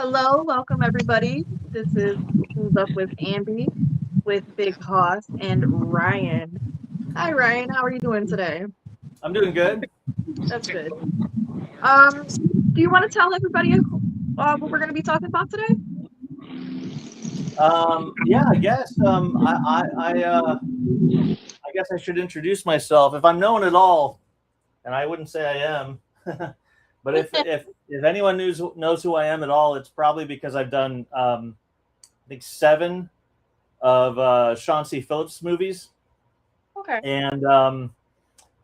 Hello, welcome everybody. This is Who's Up with Andy with Big Hoss and Ryan. Hi Ryan, how are you doing today? I'm doing good. That's good. Do you want to tell everybody what we're going to be talking about today? Yeah, I guess. I guess I should introduce myself if I'm known at all, and I wouldn't say I am. But if anyone knows who I am at all, it's probably because I've done I think seven of Sean C. Phillips movies, Okay. and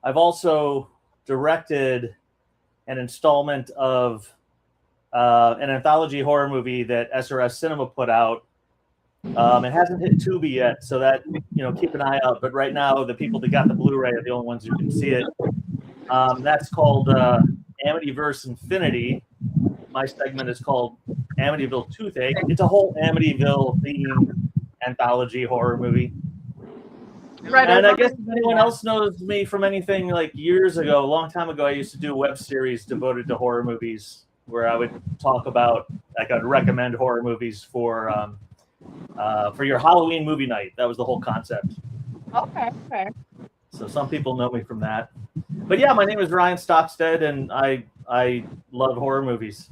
I've also directed an installment of an anthology horror movie that SRS Cinema put out. It hasn't hit Tubi yet, so that keep an eye out. But right now, the people that got the Blu-ray are the only ones who can see it. That's called Amityverse Infinity. My segment is called Amityville Toothache. It's a whole Amityville themed anthology horror movie. Right. And I guess if anyone else knows me from anything like years ago, a long time ago, I used to do a web series devoted to horror movies where I would talk about, like, I'd recommend horror movies for your Halloween movie night. That was the whole concept. Okay. So some people know me from that. But yeah, my name is Ryan Stockstad, and I love horror movies.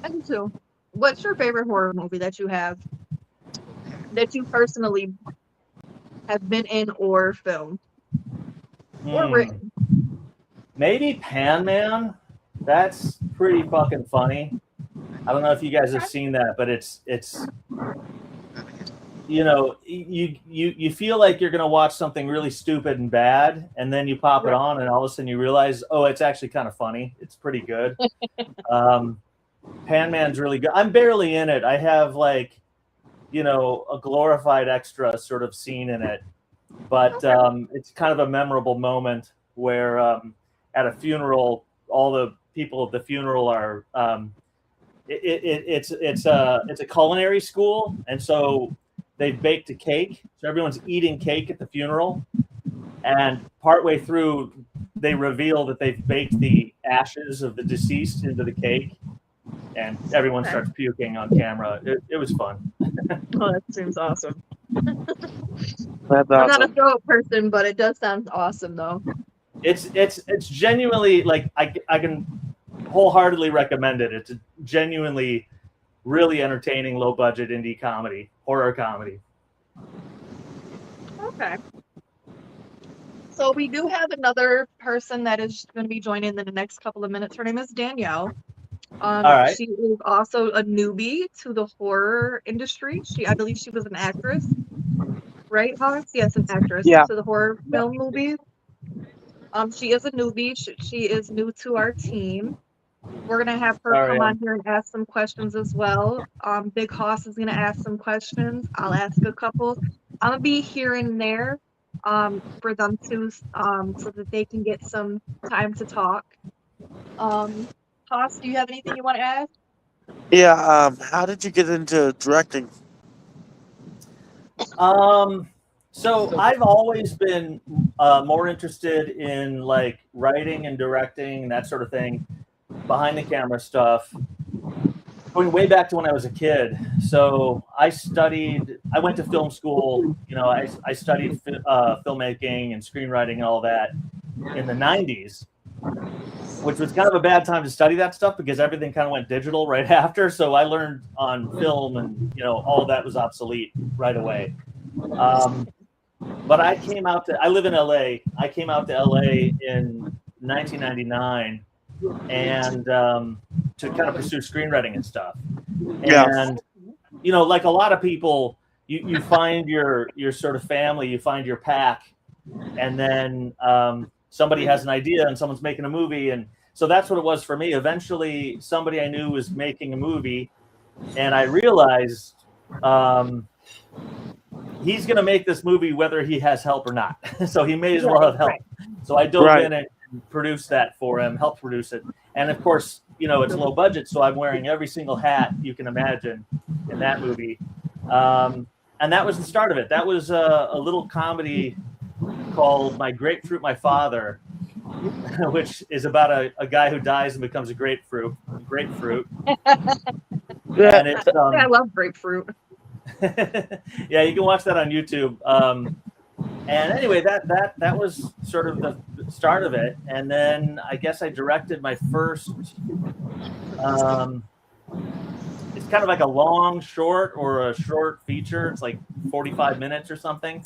I do too. What's your favorite horror movie that you have that you personally have been in or filmed or written? Maybe Pan Man. That's pretty fucking funny. I don't know if you guys have seen that, but it's you feel like you're gonna watch something really stupid and bad, and then you pop it on, and all of a sudden you realize, oh, it's actually kind of funny. It's pretty good. Pan Man's really good. I'm barely in it. I have a glorified extra sort of scene in it, but it's kind of a memorable moment where at a funeral, all the people at the funeral are. It's a culinary school, and so they've baked a cake. So everyone's eating cake at the funeral, and partway through, they reveal that they've baked the ashes of the deceased into the cake, and everyone starts puking on camera. It was fun. Oh, that seems awesome. That's I'm not a awesome. throw person, but it does sound awesome though. It's genuinely, like, I can wholeheartedly recommend it. It's a genuinely really entertaining, low budget indie comedy, horror comedy. Okay. So we do have another person that is going to be joining in the next couple of minutes. Her name is Danielle. All right. She is also a newbie to the horror industry. I believe she was an actress, right, Hans? Yes, an actress to the horror film movies. She is a newbie. She is new to our team. We're gonna have her come on here and ask some questions as well. Big Hoss is gonna ask some questions. I'll ask a couple. I'm gonna be here and there for them to so that they can get some time to talk. Hoss, do you have anything you want to ask? Yeah, how did you get into directing? So I've always been more interested in, like, writing and directing and that sort of thing, behind the camera stuff, going way back to when I was a kid. So I went to film school. I studied filmmaking and screenwriting and all that in the 90s, which was kind of a bad time to study that stuff because everything kind of went digital right after. So I learned on film, and all of that was obsolete right away. But I live in LA. I came out to LA in 1999 and to kind of pursue screenwriting and stuff. And like a lot of people, you find your sort of family, you find your pack, and then somebody has an idea and someone's making a movie. And so that's what it was for me. Eventually, somebody I knew was making a movie, and I realized he's going to make this movie whether he has help or not. So he may as well have help. So I dove in and produced that for him, helped produce it. And of course, it's low budget, so I'm wearing every single hat you can imagine in that movie. And that was the start of it. That was a little comedy called My Grapefruit, My Father. which is about a guy who dies and becomes a grapefruit. Yeah. And it's I love grapefruit. yeah, you can watch that on YouTube. And anyway, that was sort of the start of it. And then I guess I directed my first. It's kind of like a long short or a short feature. It's like 45 minutes or something.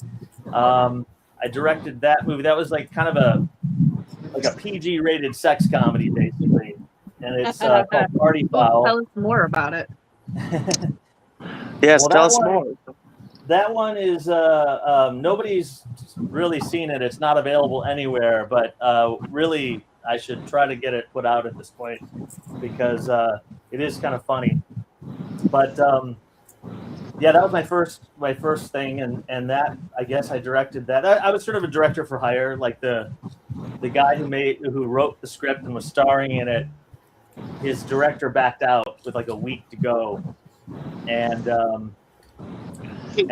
I directed that movie. That was like kind of a PG rated sex comedy, basically. And it's called Party Foul. Tell us more about it. Yes, Well, tell us more. That one is nobody's really seen it. It's not available anywhere, but really I should try to get it put out at this point because it is kind of funny. But yeah, that was my first thing, and that I guess I directed that. I was sort of a director for hire, like the guy who wrote the script and was starring in it. His director backed out with like a week to go, and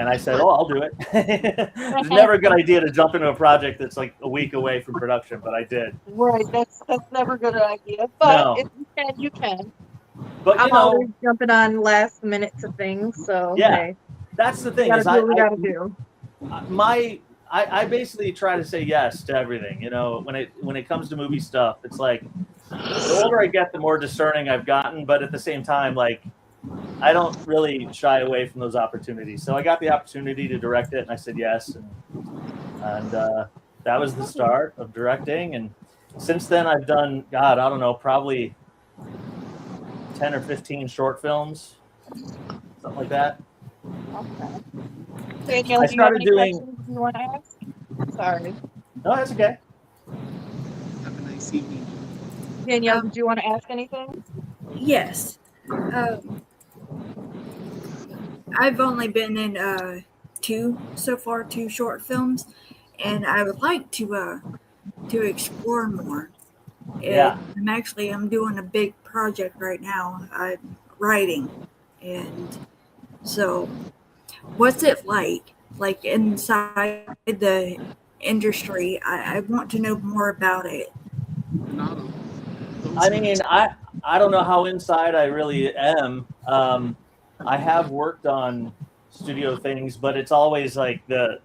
I said, "Oh, I'll do it." It's never a good idea to jump into a project that's like a week away from production, but I did. Right, that's never a good idea. But No. if you can, you can. But I'm always jumping on last minute to things, so yeah, hey, that's the thing. we gotta do. I basically try to say yes to everything. You know, when it comes to movie stuff, it's like the older I get, the more discerning I've gotten. But at the same time, like I don't really shy away from those opportunities. So I got the opportunity to direct it, and I said yes, and that was the start of directing. And since then, I've done I don't know, probably 10 or 15 short films, something like that. Okay. Danielle, I do you have started any doing. questions you want to ask? Sorry. No, that's okay. Have a nice evening. Danielle, did you want to ask anything? Yes. I've only been in two short films, and I would like to explore more. Yeah. I'm doing a big project right now. I'm writing, and so what's it like inside the industry? I want to know more about it. I mean, I don't know how inside I really am. I have worked on studio things, but it's always like the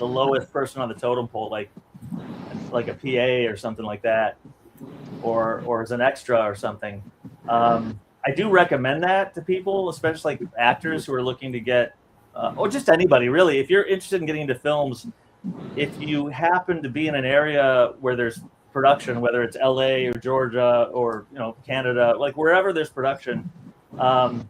lowest person on the totem pole, like a PA or something like that, or as an extra or something. I do recommend that to people, especially like actors who are looking to get, or just anybody really. If you're interested in getting into films, if you happen to be in an area where there's production, whether it's LA or Georgia or Canada, like wherever there's production, get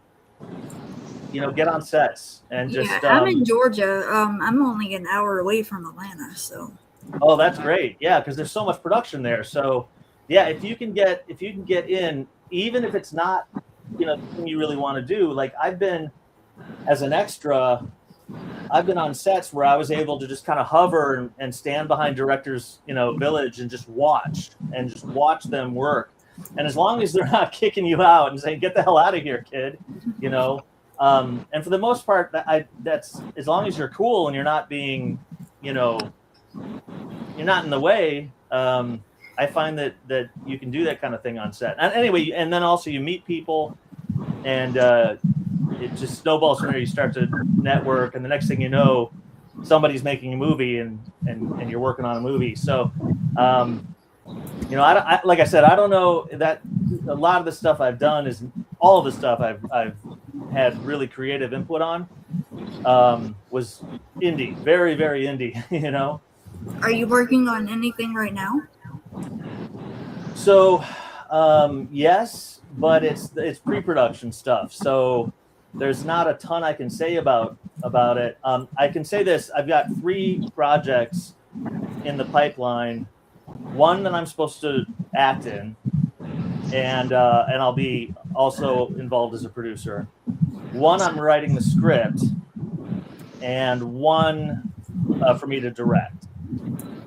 on sets and just. I'm in Georgia. I'm only an hour away from Atlanta, so. Oh, that's great. Yeah, because there's so much production there. So, yeah, if you can get in, even if it's not the thing you really want to do. Like I've been as an extra. I've been on sets where I was able to just kind of hover and stand behind directors, village and just watch them work. And as long as they're not kicking you out and saying, "Get the hell out of here, kid," and for the most part, that's as long as you're cool and you're not being, you're not in the way. I find that you can do that kind of thing on set. And anyway, and then also you meet people, and it just snowballs from there. You start to network, and the next thing you know, somebody's making a movie, and you're working on a movie. So, I like I said, I don't know that a lot of the stuff I've done is all of the stuff I've had really creative input on was indie, very, very indie. Are you working on anything right now? So, yes, but it's pre-production stuff. So there's not a ton I can say about it. I can say this: I've got 3 projects in the pipeline. One that I'm supposed to act in, and I'll be also involved as a producer. One I'm writing the script, and one for me to direct.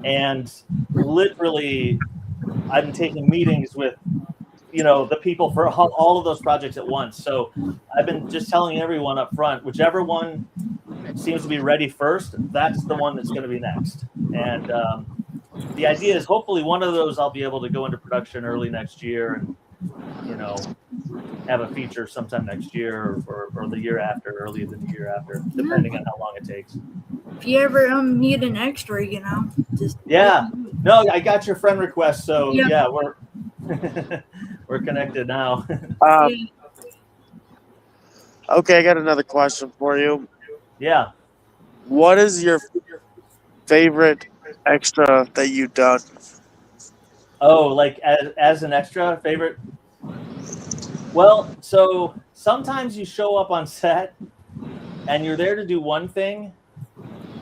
And literally, I've been taking meetings with, the people for all of those projects at once. So I've been just telling everyone up front, whichever one seems to be ready first, that's the one that's going to be next. And the idea is hopefully one of those I'll be able to go into production early next year and, have a feature sometime next year or the year after, early the year after, depending on how long it takes. If you ever need an extra, just Yeah. No, I got your friend request, so Yep. yeah, we're we're connected now. Okay, I got another question for you. Yeah. What is your favorite extra that you've done? Oh, like as an extra favorite? Well, so sometimes you show up on set and you're there to do one thing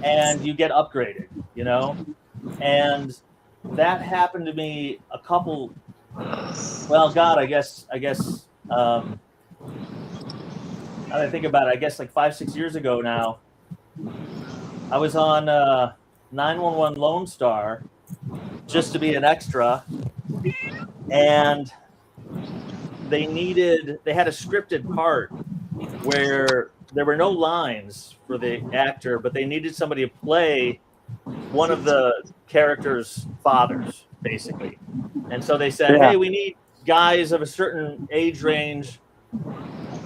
and you get upgraded, and that happened to me a couple, well, God, I guess now that I think about it, I guess like 5-6 years ago now, I was on 911 Lone Star just to be an extra, and they had a scripted part where there were no lines for the actor, but they needed somebody to play one of the character's fathers, basically. And so they said, hey, we need guys of a certain age range,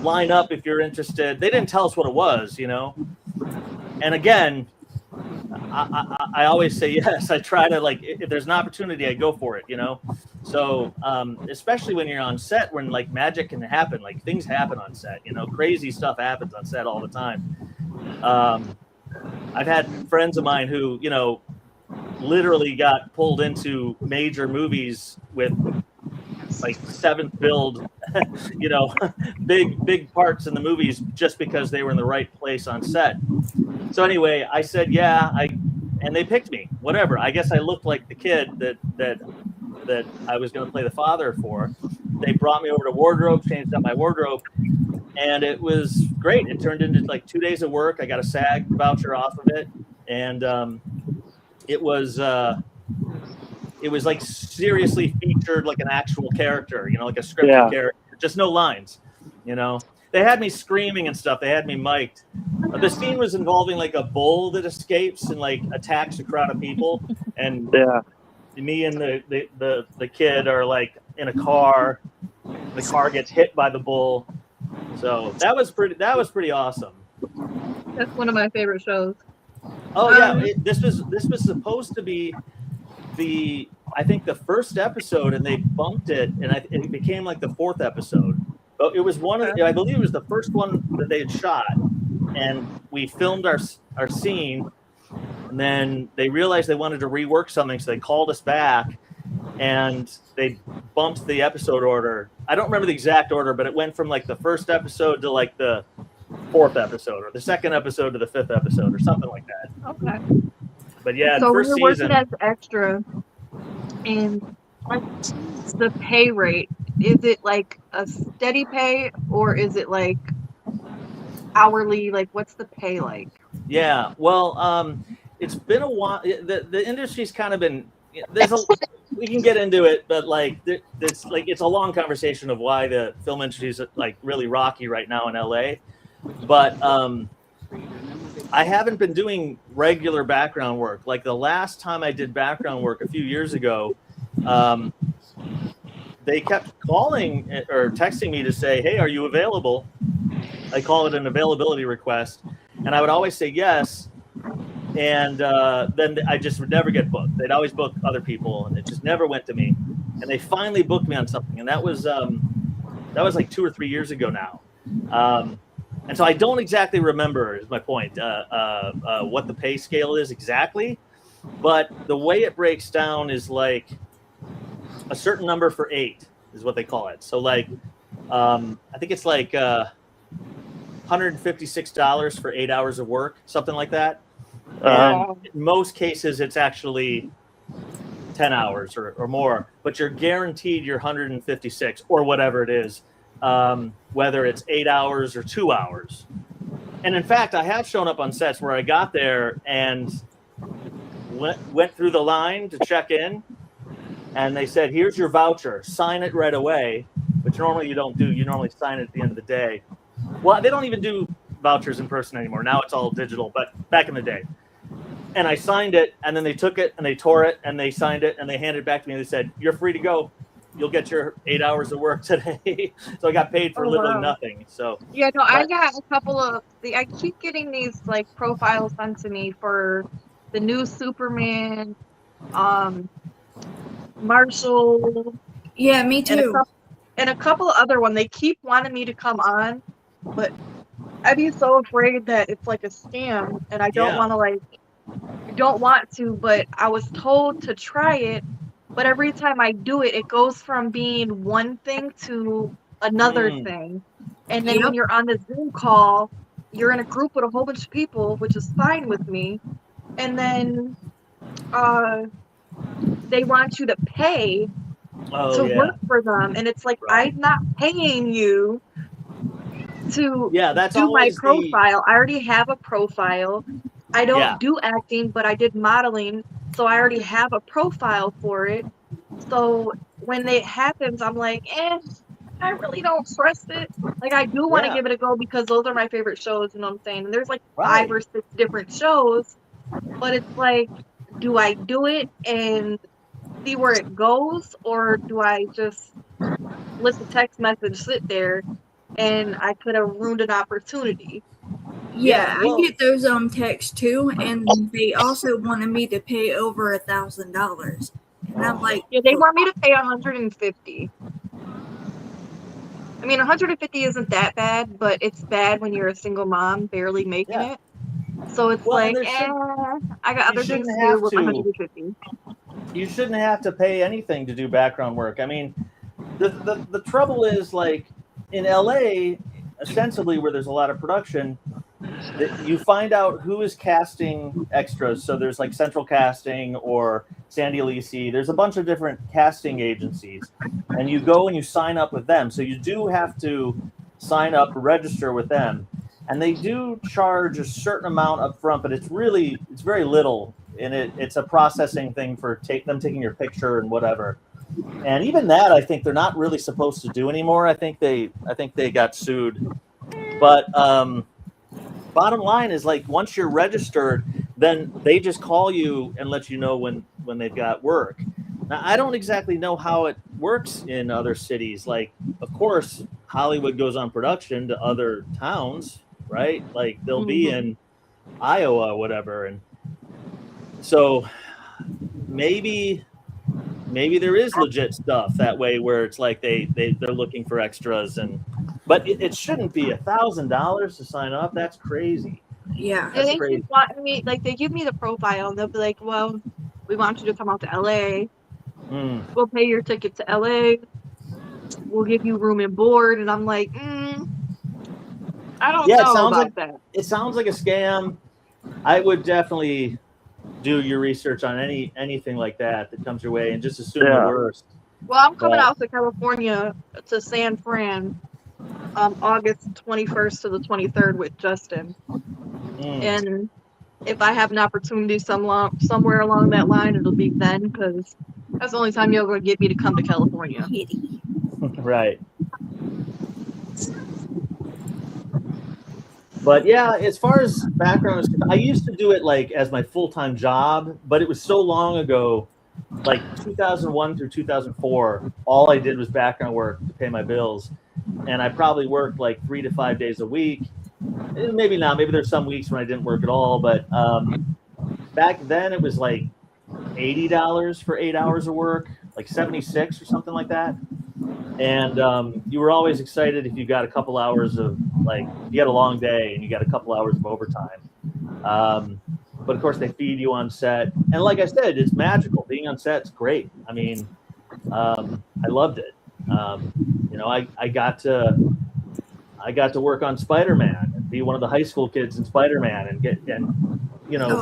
line up if you're interested. They didn't tell us what it was, And again, I always say yes. I try to, like, if there's an opportunity, I go for it, So especially when you're on set, when like magic can happen, like things happen on set, crazy stuff happens on set all the time. I've had friends of mine who, literally got pulled into major movies with like seventh build, big parts in the movies just because they were in the right place on set. So anyway, I said, and they picked me, whatever. I guess I looked like the kid that I was going to play the father for. They brought me over to wardrobe, changed up my wardrobe, and it was great. It turned into like 2 days of work. I got a SAG voucher off of it, and it was like seriously featured like an actual character, like a scripted character, just no lines, They had me screaming and stuff. They had me mic'd. The scene was involving like a bull that escapes and like attacks a crowd of people, and me and the kid are like in a car. The car gets hit by the bull. So that was pretty awesome. That's one of my favorite shows. Oh yeah, this was supposed to be I think the first episode, and they bumped it, and it became like the fourth episode. But it was I believe it was the first one that they had shot, and we filmed our scene, and then they realized they wanted to rework something, so they called us back, and they bumped the episode order. I don't remember the exact order, but it went from like the first episode to like the fourth episode, or the second episode to the fifth episode, or something like that. Okay. But yeah, so first when you're season, working as extra, and like the pay rate, is it like a steady pay or is it like hourly? Like, what's the pay like? Yeah, well, it's been a while. The industry's kind of been. We can get into it, but like it's a long conversation of why the film industry is like really rocky right now in LA. But I haven't been doing regular background work. Like the last time I did background work a few years ago, they kept calling or texting me to say, hey, are you available? I call it an availability request. And I would always say yes. And then I just would never get booked. They'd always book other people, and it just never went to me. And they finally booked me on something. And that was like 2 or 3 years ago now. And so I don't exactly remember, is my point, what the pay scale is exactly. But the way it breaks down is like a certain number for 8 is what they call it. So like, I think it's like $156 for 8 hours of work, something like that. And in most cases, it's actually 10 hours or more, but you're guaranteed your 156 or whatever it is, whether it's 8 hours or 2 hours. And in fact, I have shown up on sets where I got there and went through the line to check in, and they said, here's your voucher, sign it right away, which normally you don't do. You normally sign it at the end of the day. Well, they don't even do vouchers in person anymore. Now it's all digital, but back in the day. And I signed it, and then they took it and they tore it and they signed it and they handed it back to me and they said, "You're free to go. You'll get your 8 hours of work today." So I got paid for Oh, literally wow. nothing. So Yeah, no, I but, got a couple of I keep getting these like profiles sent to me for the new Superman, Marshall, Yeah, me and too. a couple of other one. They keep wanting me to come on, but I'd be so afraid that it's like a scam, and I don't yeah. want to don't want to, but I was told to try it. But every time I do it, it goes from being one thing to another thing. And then when Yep. you're on the Zoom call, you're in a group with a whole bunch of people, which is fine with me. And then they want you to pay Oh to yeah. work for them. And it's like, Right. I'm not paying you to Yeah, that's do my always profile. I already have a profile. I don't Yeah. do acting, but I did modeling, so I already have a profile for it. So when it happens, I'm like, I really don't trust it. Like, I do want to Yeah. give it a go because those are my favorite shows, you know what I'm saying? And there's like Right. 5 or 6 different shows, but it's like, do I do it and see where it goes, or do I just let the text message sit there and I could have ruined an opportunity? Yeah, I well, get those texts too, and they also wanted me to pay over $1,000, and I'm like, Yeah, they want me to pay 150. I mean, 150 isn't that bad, but it's bad when you're a single mom barely making Yeah. it. So it's Well, and like, there should I got you other things shouldn't to do have with to 150. you shouldn't have to pay anything to do background work. I mean, the trouble is, like, in LA, ostensibly where there's a lot of production, that you find out who is casting extras. So there's like Central Casting or Sandy Lisi. There's a bunch of different casting agencies, and you go and you sign up with them. So you do have to sign up, register with them, and they do charge a certain amount up front, but it's very little, and it's a processing thing for them taking your picture and whatever. And even that, I think they're not really supposed to do anymore. I think they got sued, but bottom line is, like, once you're registered, then they just call you and let you know when they've got work. Now, I don't exactly know how it works in other cities. Like, of course, Hollywood goes on production to other towns, right? Like, they'll be in Iowa or whatever. And so maybe there is legit stuff that way where it's like they're looking for extras, but it shouldn't be $1,000 to sign up. That's crazy. yeah. Yeah, That's they crazy. just want me, like, they give me the profile and they'll be like, well, we want you to come out to LA. We'll pay your ticket to LA. We'll give you room and board. And I'm like, I don't know about that. It sounds like a scam. I would definitely do your research on anything like that comes your way and just assume the worst. Well, I'm coming out to California, to San Fran, August 21st to the 23rd with Justin. And if I have an opportunity somewhere along that line, it'll be then, because that's the only time you're going to get me to come to California. Right. But yeah, as far as background, I used to do it like as my full-time job, but it was so long ago, like 2001 through 2004, all I did was background work to pay my bills. And I probably worked like 3 to 5 days a week. Maybe not. Maybe there's some weeks when I didn't work at all. But back then it was like $80 for 8 hours of work, like 76 or something like that. And you were always excited if you got a couple hours of, like, you had a long day and you got a couple hours of overtime. But of course they feed you on set. And like I said, it's magical. Being on set's great. I mean, I loved it. I got to work on Spider-Man and be one of the high school kids in Spider-Man and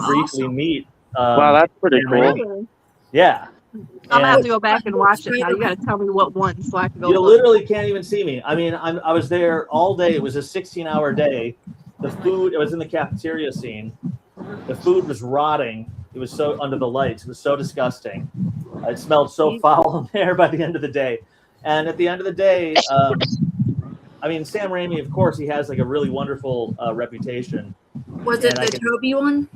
briefly meet. Wow, that's pretty cool. Yeah. I'm gonna have to go back and watch it now. You gotta tell me what one so I can go. You literally can't even see me. I mean, I was there all day. It was a 16-hour day. The food, it was in the cafeteria scene. The food was rotting. It was so under the lights. It was so disgusting. It smelled so foul in there by the end of the day. And at the end of the day, I mean, Sam Raimi, of course, he has like a really wonderful reputation. Was it the Toby one?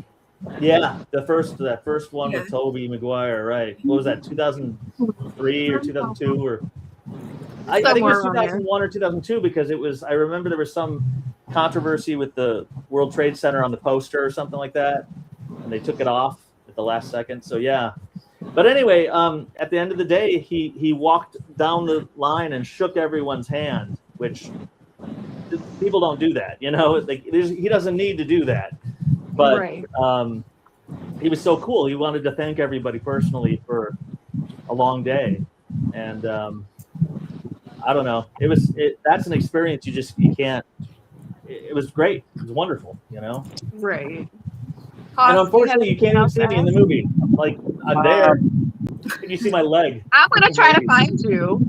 Yeah, that first one Yeah. with Tobey Maguire, right? What was that? 2003 or 2002 or I think it Somewhere was around there. 2001 or 2002 because it was. I remember there was some controversy with the World Trade Center on the poster or something like that, and they took it off at the last second. So yeah, but anyway, at the end of the day, he walked down the line and shook everyone's hand, which people don't do that. You know, like he doesn't need to do that, but Right. he was so cool. He wanted to thank everybody personally for a long day, and I don't know. That's an experience you can't. It was great. It was wonderful. You know. Right. And Hoss, do you have unfortunately, you anything can't even else to see me in the ask? movie. Like I'm there. Can you see my leg? I'm gonna try to find you.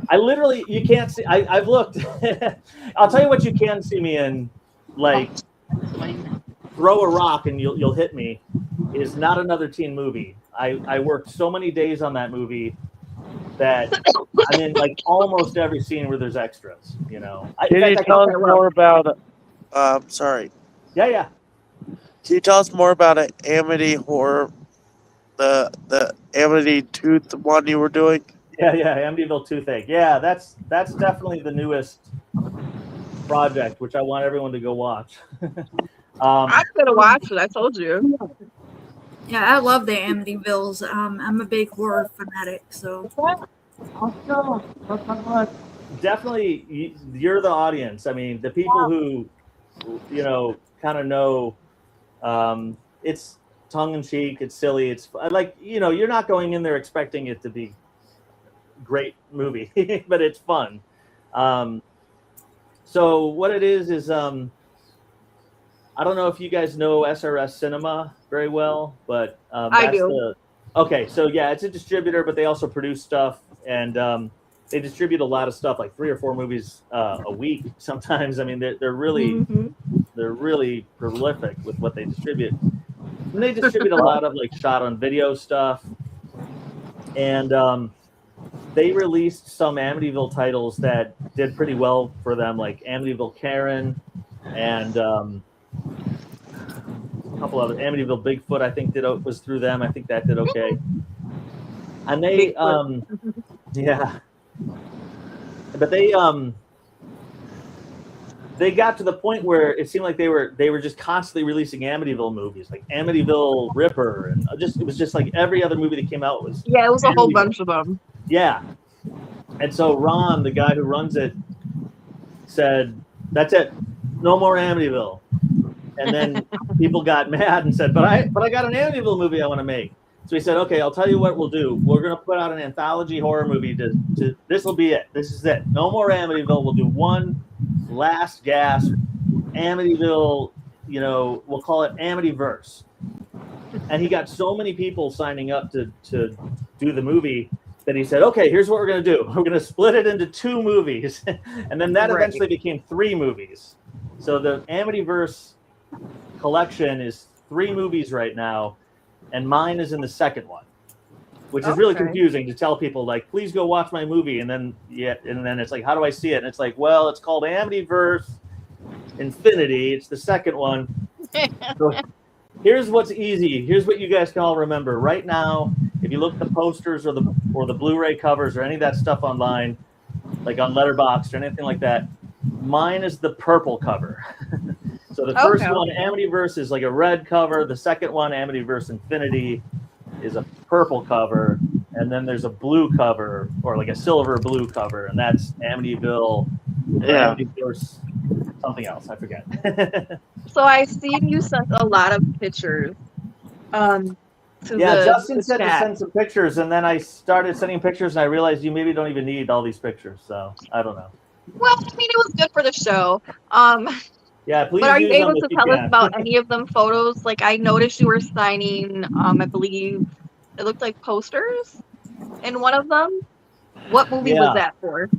I literally, you can't see. I've looked. I'll tell you what you can see me in. Like throw a rock and you'll hit me. Is not another teen movie. I worked so many days on that movie that I'm in like almost every scene where there's extras. You know. Can you tell us more about? Sorry. Yeah. Can you tell us more about an Amity horror? The Amity Tooth one you were doing? Yeah, Amityville Toothache. Yeah, that's definitely the newest project, which I want everyone to go watch. I'm gonna watch it. I told you. Yeah, I love the Amityvilles. I'm a big horror fanatic, so Definitely, you're the audience. I mean, the people who, kind of know. It's tongue in cheek. It's silly. It's like you're not going in there expecting it to be great movie, but it's fun. So what it is I don't know if you guys know SRS Cinema very well, but I that's do. okay. So yeah, it's a distributor, but they also produce stuff, and they distribute a lot of stuff, like 3 or 4 movies a week. Sometimes, I mean, they're really prolific with what they distribute. And they distribute a lot of like shot on video stuff, and they released some Amityville titles that did pretty well for them, like Amityville Karen and a couple other Amityville Bigfoot. I think was through them. I think that did okay. And they yeah, but they got to the point where it seemed like they were just constantly releasing Amityville movies, like Amityville Ripper, and it was just like every other movie that came out was Yeah, it was a whole Amityville. bunch of them. Yeah. And so Ron, the guy who runs it, said, "That's it, no more Amityville." And then people got mad and said, "But I got an Amityville movie I want to make." So he said, "Okay, I'll tell you what we'll do. We're going to put out an anthology horror movie. This will be it. This is it. No more Amityville. We'll do one last gasp Amityville. We'll call it Amityverse." And he got so many people signing up to do the movie that he said, "Okay, here's what we're going to do. We're going to split it into 2 movies." And then that eventually became 3 movies. So the Amityverse collection is 3 movies right now, and mine is in the second one, which is really confusing to tell people, like, please go watch my movie, and then it's like, how do I see it? And it's like, well, it's called Amityverse Infinity. It's the second one. So here's what's easy. Here's what you guys can all remember right now. If you look at the posters or the Blu-ray covers or any of that stuff online, like on Letterboxd or anything like that, mine is the purple cover. So the first one, Amityverse, is like a red cover. The second one, Amityverse Infinity, is a purple cover. And then there's a blue cover, or like a silver blue cover, and that's Amityville. Yeah. Amityverse something else. I forget. So I've seen you sent a lot of pictures. Justin said to send some pictures, and then I started sending pictures, and I realized you maybe don't even need all these pictures. So I don't know. Well, I mean, it was good for the show. Yeah, please. But are you able to tell us about any of them photos? Like, I noticed you were signing, I believe it looked like posters in one of them. What movie was that for?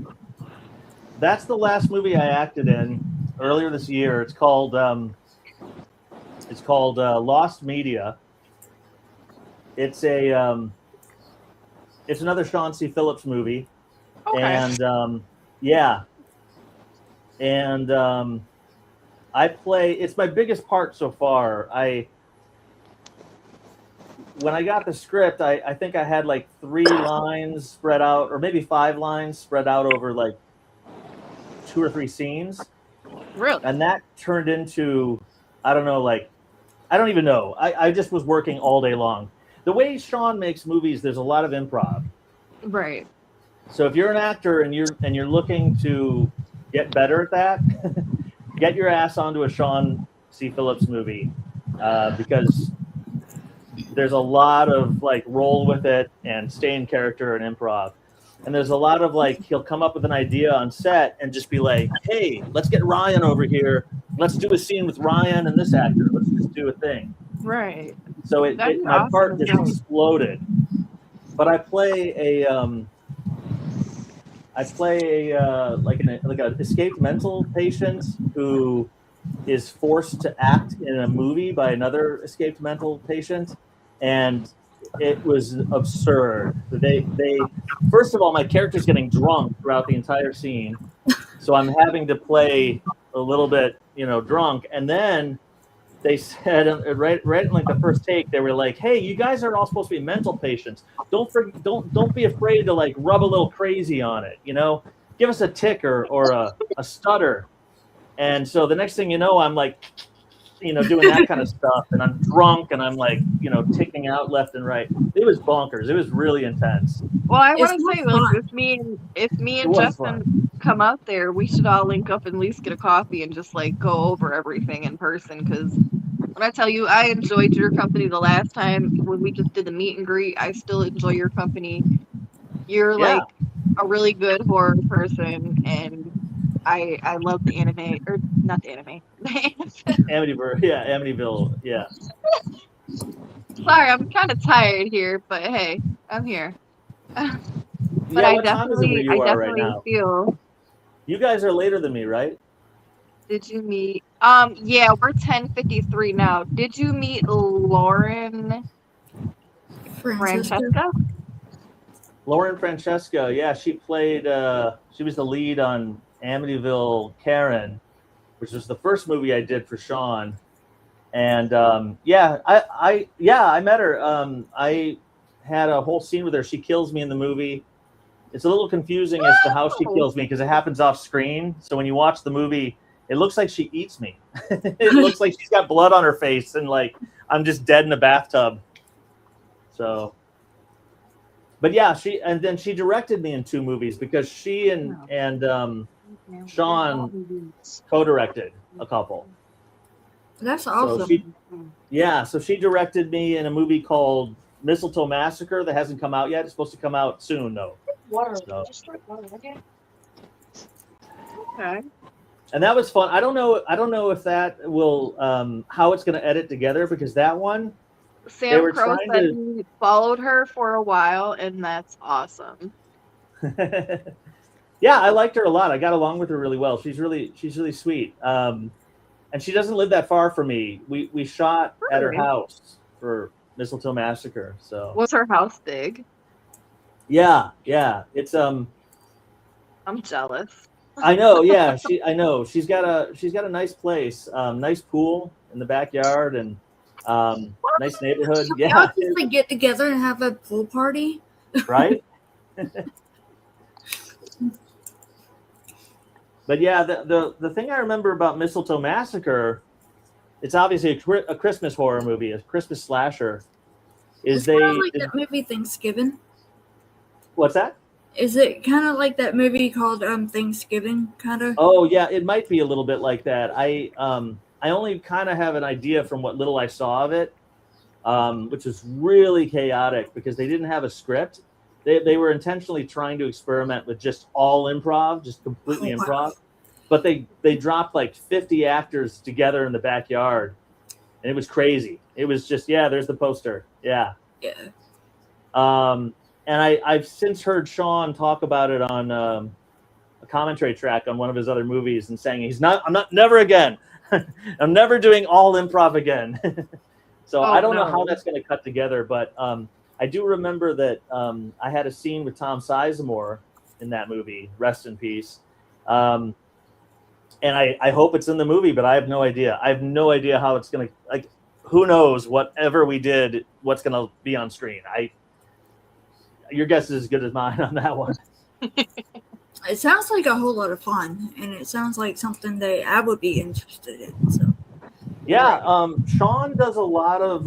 That's the last movie I acted in earlier this year. It's called Lost Media. It's it's another Sean C. Phillips movie. Okay. And I play. It's my biggest part so far. when I got the script, I think I had like 3 lines spread out, or maybe 5 lines spread out over like 2 or 3 scenes. Really? And that turned into, I don't know, like, I don't even know. I just was working all day long. The way Sean makes movies, there's a lot of improv. Right. So if you're an actor and you're looking to get better at that, get your ass onto a Sean C. Phillips movie, because there's a lot of like roll with it and stay in character and improv. And there's a lot of like, he'll come up with an idea on set and just be like, hey, let's get Ryan over here. Let's do a scene with Ryan and this actor. Let's just do a thing. Right. So That'd be my awesome part as just well. exploded. But I play a like an escaped mental patient who is forced to act in a movie by another escaped mental patient, and it was absurd. They first of all, my character's getting drunk throughout the entire scene, so I'm having to play a little bit, drunk, and then they said right in like the first take, they were like, hey, you guys are all supposed to be mental patients. Don't be afraid to like rub a little crazy on it, give us a tick or a stutter. And so the next thing you know, I'm like, doing that kind of stuff, and I'm drunk and I'm like, ticking out left and right. It was bonkers. It was really intense. Well, I want It's to say, not like, fun. if me It and was fun. Justin come out there, we should all link up and at least get a coffee and just like go over everything in person. Because when I tell you, I enjoyed your company the last time when we just did the meet and greet. I still enjoy your company. You're Yeah. like a really good horror person, and I love the anime, or not the anime. Amityville. Yeah. Sorry, I'm kind of tired here, but hey, I'm here. But Yeah. What time is it where I you are right definitely now? feel. You guys are later than me, right? Did you meet? Yeah, we're 10:53 now. Did you meet Lauren Francesca? Lauren Francesca, yeah, she played. She was the lead on Amityville Karen, which was the first movie I did for Sean. And I met her. I had a whole scene with her. She kills me in the movie. It's a little confusing as to how she kills me because it happens off screen. So when you watch the movie, it looks like she eats me. It looks like she's got blood on her face and like I'm just dead in a bathtub. So. But yeah, then she directed me in 2 movies because she and Sean co-directed a couple. That's awesome. So she directed me in a movie called Mistletoe Massacre that hasn't come out yet. It's supposed to come out soon, though. So. Okay. And that was fun. I don't know if that will how it's going to edit together because that one. Sam Crow said he followed her for a while, and that's awesome. Yeah, I liked her a lot. I got along with her really well. She's really sweet. And she doesn't live that far from me. We shot at her house for Mistletoe Massacre. So was her house big? Yeah. It's I'm jealous. I know. Yeah, I know. She's got a nice place, nice pool in the backyard, and nice neighborhood. Yeah. Y'all just like get together and have a pool party, right? But yeah, the thing I remember about Mistletoe Massacre, it's obviously a Christmas horror movie, a Christmas slasher. It's kind of like that movie Thanksgiving. What's that? Is it kind of like that movie called Thanksgiving? Kind of. Oh yeah, it might be a little bit like that. I only kind of have an idea from what little I saw of it, which was really chaotic because they didn't have a script. They were intentionally trying to experiment with just all improv, just completely improv. But they dropped like 50 actors together in the backyard, and it was crazy. It was just there's the poster. Yeah. And I've since heard Sean talk about it on a commentary track on one of his other movies and saying never again. I'm never doing all improv again. So I don't know how that's going to cut together, but I do remember that I had a scene with Tom Sizemore in that movie, rest in peace. And I hope it's in the movie, but I have no idea. I have no idea how it's going to, like, who knows, whatever we did what's going to be on screen. Your guess is as good as mine on that one. It sounds like a whole lot of fun, and it sounds like something that I would be interested in. So yeah, Sean does a lot of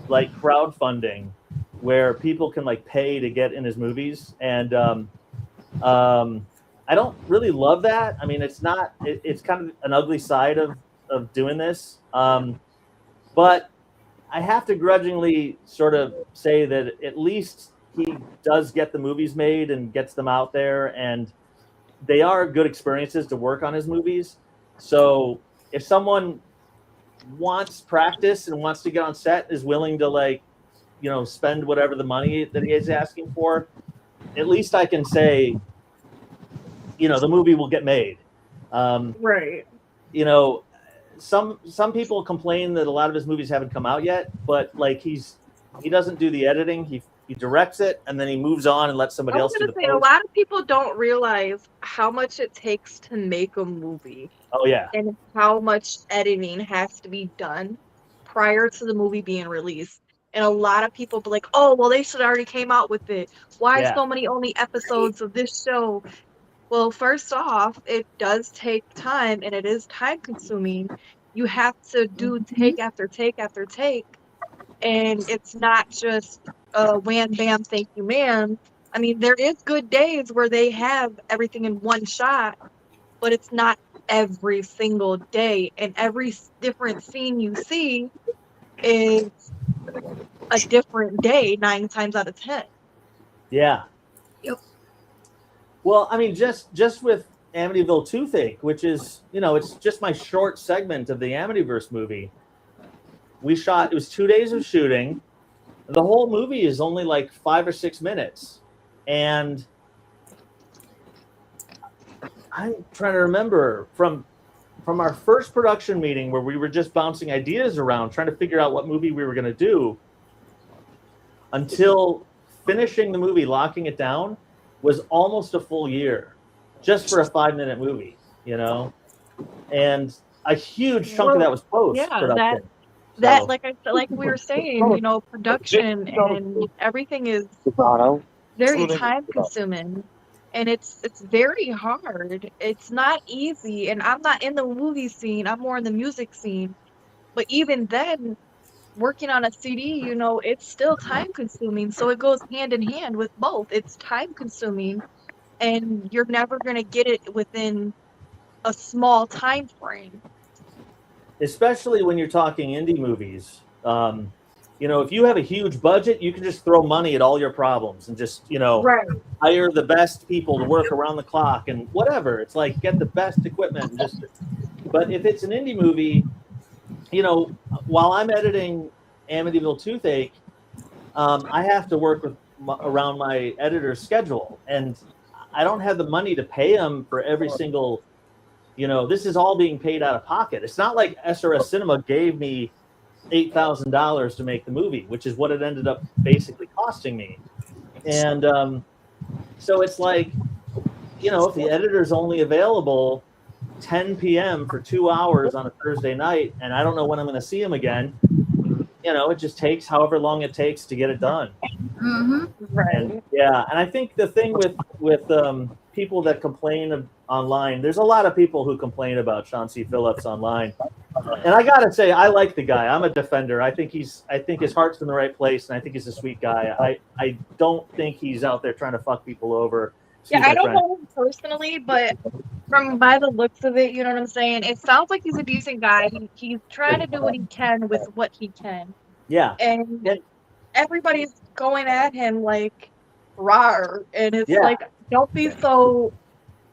like crowdfunding where people can like pay to get in his movies, and I don't really love that. I mean, it's not. It's kind of an ugly side of doing this, but I have to grudgingly sort of say that at least he does get the movies made and gets them out there, and they are good experiences to work on his movies. So if someone wants practice and wants to get on set, is willing to like, spend whatever the money that he is asking for, at least I can say, the movie will get made. Right. Some people complain that a lot of his movies haven't come out yet, but like he doesn't do the editing. He directs it and then he moves on and lets somebody else do the post. A lot of people don't realize how much it takes to make a movie. Oh yeah. And how much editing has to be done prior to the movie being released. And a lot of people be like, oh, well, they should already came out with it. Why so many only episodes of this show? Well, first off, it does take time and it is time consuming. You have to do take after take after take. And it's not just wham, bam, thank you, ma'am. I mean, there is good days where they have everything in one shot, but it's not every single day. And every different scene you see is a different day 9 times out of 10. Yeah. Yep. Well, I mean, just with Amityville Toothache, which is, it's just my short segment of the Amityverse movie. It was 2 days of shooting. The whole movie is only like 5 or 6 minutes. And I'm trying to remember from our first production meeting where we were just bouncing ideas around, trying to figure out what movie we were going to do, until finishing the movie, locking it down, was almost a full year just for a 5-minute movie, and a huge chunk of that was post-production. That, like we were saying, production and everything is very time consuming, and it's very hard. It's not easy, and I'm not in the movie scene. I'm more in the music scene. But even then, working on a CD, it's still time consuming. So it goes hand in hand with both. It's time consuming, and you're never going to get it within a small time frame. Especially when you're talking indie movies. If you have a huge budget, you can just throw money at all your problems and just, hire the best people to work around the clock and whatever. It's like, get the best equipment. But if it's an indie movie, while I'm editing Amityville Toothache, I have to work around my editor's schedule, and I don't have the money to pay him for every single. This is all being paid out of pocket. It's not like SRS Cinema gave me $8,000 to make the movie, which is what it ended up basically costing me. And so it's like, if the editor's only available 10 p.m. for 2 hours on a Thursday night, and I don't know when I'm going to see him again, it just takes however long it takes to get it done. Mm-hmm. Right. And I think the thing with people that complain online, there's a lot of people who complain about Sean C. Phillips online, and I gotta say, I like the guy. I'm a defender. I think his heart's in the right place, and I think he's a sweet guy. I don't think he's out there trying to fuck people over. Yeah, I don't know him personally, but by the looks of it, you know what I'm saying? It sounds like he's a decent guy. He's trying to do what he can with what he can. Yeah. And everybody's going at him like, rawr. And it's like, don't be so,